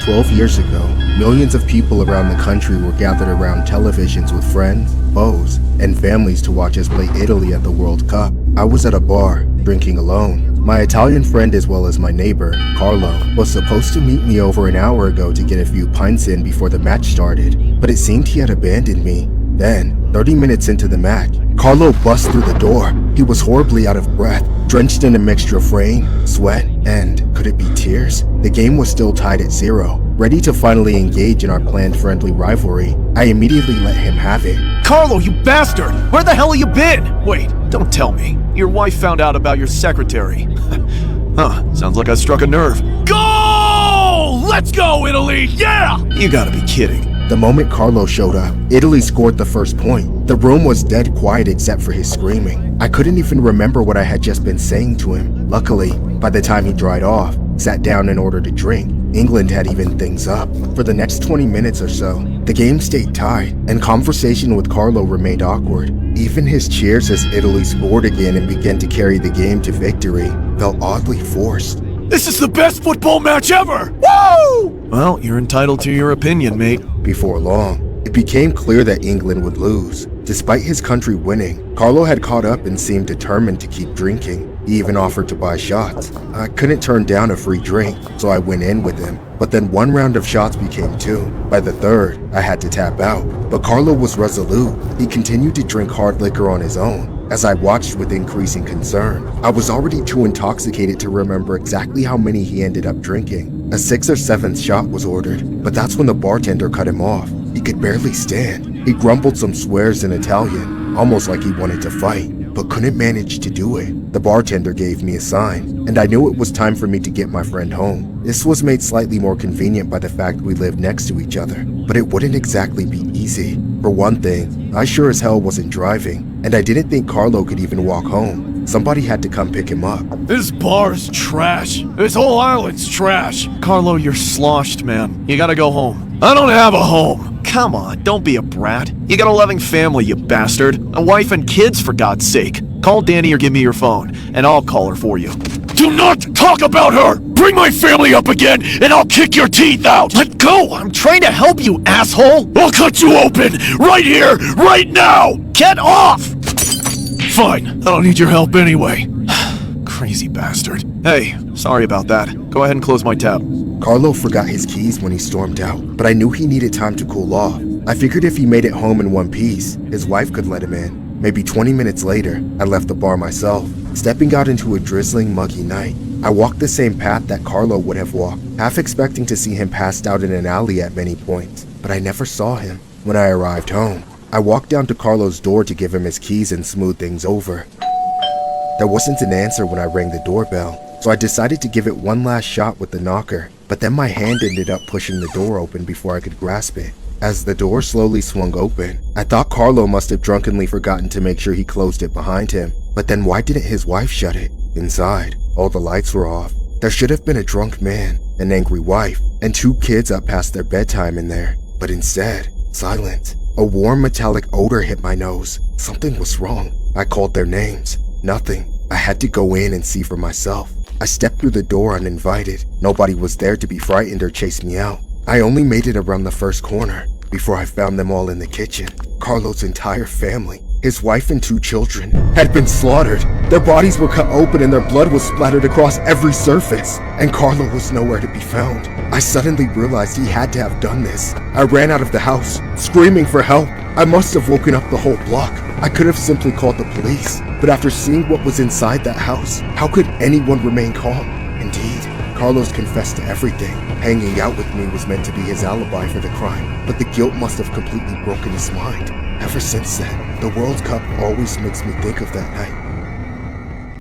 12 years ago, millions of people around the country were gathered around televisions with friends, foes, and families to watch us play Italy at the World Cup. I was at a bar, drinking alone. My Italian friend as well as my neighbor, Carlo, was supposed to meet me over an hour ago to get a few pints in before the match started, but it seemed he had abandoned me. Then, 30 minutes into the match, Carlo busts through the door. He was horribly out of breath, drenched in a mixture of rain, sweat, and, could it be tears? The game was still tied at 0. Ready to finally engage in our planned friendly rivalry, I immediately let him have it. Carlo, you bastard! Where the hell have you been? Wait, don't tell me. Your wife found out about your secretary. Sounds like I struck a nerve. Go! Let's go, Italy! Yeah! You gotta be kidding. The moment Carlo showed up, Italy scored the first point. The room was dead quiet except for his screaming. I couldn't even remember what I had just been saying to him. Luckily, by the time he dried off, sat down and ordered a drink, England had evened things up. For the next 20 minutes or so, the game stayed tied, and conversation with Carlo remained awkward. Even his cheers as Italy scored again and began to carry the game to victory felt oddly forced. This is the best football match ever! Woo! Well, you're entitled to your opinion, mate. Before long, it became clear that England would lose. Despite his country winning, Carlo had caught up and seemed determined to keep drinking. He even offered to buy shots. I couldn't turn down a free drink, so I went in with him. But then one round of shots became 2. By the third, I had to tap out. But Carlo was resolute. He continued to drink hard liquor on his own. As I watched with increasing concern, I was already too intoxicated to remember exactly how many he ended up drinking. A 6th or 7th shot was ordered, but that's when the bartender cut him off. He could barely stand. He grumbled some swears in Italian, almost like he wanted to fight, but couldn't manage to do it. The bartender gave me a sign, and I knew it was time for me to get my friend home. This was made slightly more convenient by the fact we lived next to each other, but it wouldn't exactly be easy. For one thing, I sure as hell wasn't driving, and I didn't think Carlo could even walk home. Somebody had to come pick him up. This bar's trash. This whole island's trash. Carlo, you're sloshed, man. You gotta go home. I don't have a home. Come on, don't be a brat. You got a loving family, you bastard. A wife and kids, for God's sake. Call Danny or give me your phone, and I'll call her for you. Do not talk about her! Bring my family up again, and I'll kick your teeth out! Let go! I'm trying to help you, asshole! I'll cut you open! Right here! Right now! Get off! Fine, I don't need your help anyway. Crazy bastard. Hey, sorry about that. Go ahead and close my tab. Carlo forgot his keys when he stormed out, but I knew he needed time to cool off. I figured if he made it home in one piece, his wife could let him in. Maybe 20 minutes later, I left the bar myself, stepping out into a drizzling, muggy night. I walked the same path that Carlo would have walked, half expecting to see him passed out in an alley at many points, but I never saw him. When I arrived home, I walked down to Carlo's door to give him his keys and smooth things over. There wasn't an answer when I rang the doorbell, so I decided to give it one last shot with the knocker, but then my hand ended up pushing the door open before I could grasp it. As the door slowly swung open, I thought Carlo must have drunkenly forgotten to make sure he closed it behind him. But then why didn't his wife shut it? Inside, all the lights were off. There should have been a drunk man, an angry wife, and 2 kids up past their bedtime in there. But instead, silence. A warm metallic odor hit my nose. Something was wrong. I called their names. Nothing. I had to go in and see for myself. I stepped through the door uninvited. Nobody was there to be frightened or chase me out. I only made it around the first corner before I found them all in the kitchen. Carlo's entire family, his wife and 2 children, had been slaughtered. Their bodies were cut open and their blood was splattered across every surface, and Carlo was nowhere to be found. I suddenly realized he had to have done this. I ran out of the house, screaming for help. I must have woken up the whole block. I could have simply called the police, but after seeing what was inside that house, how could anyone remain calm? Indeed, Carlos confessed to everything. Hanging out with me was meant to be his alibi for the crime, but the guilt must have completely broken his mind. Ever since then, the World Cup always makes me think of that night.